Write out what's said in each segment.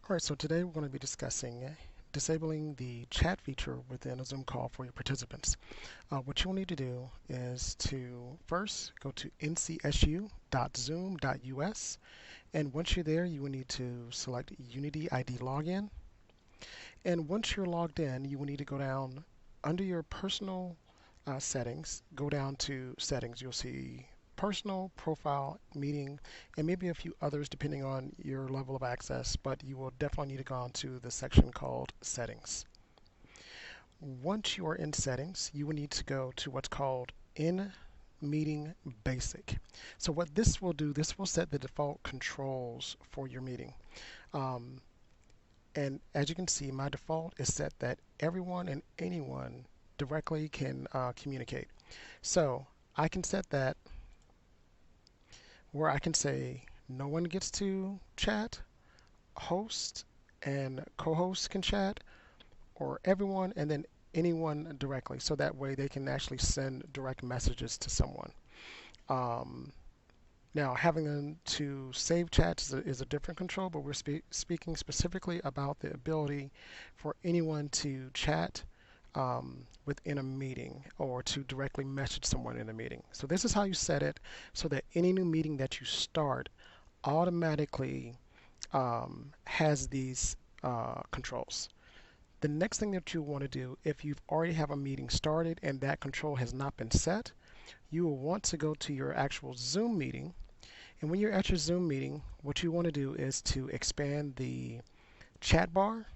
All right, so today we're going to be discussing disabling the chat feature within a Zoom call for your participants. What you'll need to do is to first go to ncsu.zoom.us, and once you're there, you will need to select Unity ID Login. And once you're logged in, you will need to go down under your personal settings, go down to settings. You'll see personal, profile, meeting, and maybe a few others depending on your level of access, but you will definitely need to go on to the section called settings. Once you are in settings, you will need to go to what's called in meeting basic. So what this will do, this will set the default controls for your meeting. Um, and as you can see, my default is set that everyone and anyone directly can communicate. So I can set that where I can say no one gets to chat, host and co-host can chat, or everyone and then anyone directly. So that way they can actually send direct messages to someone. Um, Now, having them to save chats is a different control, but we're speaking specifically about the ability for anyone to chat within a meeting or to directly message someone in a meeting. So this is how you set it so that any new meeting that you start automatically has these controls. The next thing that you want to do, if you've already have a meeting started and that control has not been set, you will want to go to your actual Zoom meeting. And when you're at your Zoom meeting, what you want to do is to expand the chat bar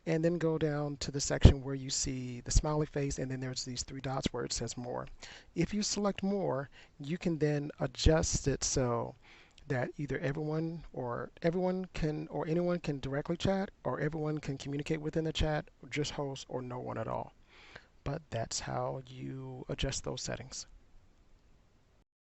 and then go down to the section where you see the smiley face and then there's these three dots where it says more. If you select more, you can then adjust it so that either everyone can or anyone can directly chat or everyone can communicate within the chat or just host or no one at all. But that's how you adjust those settings.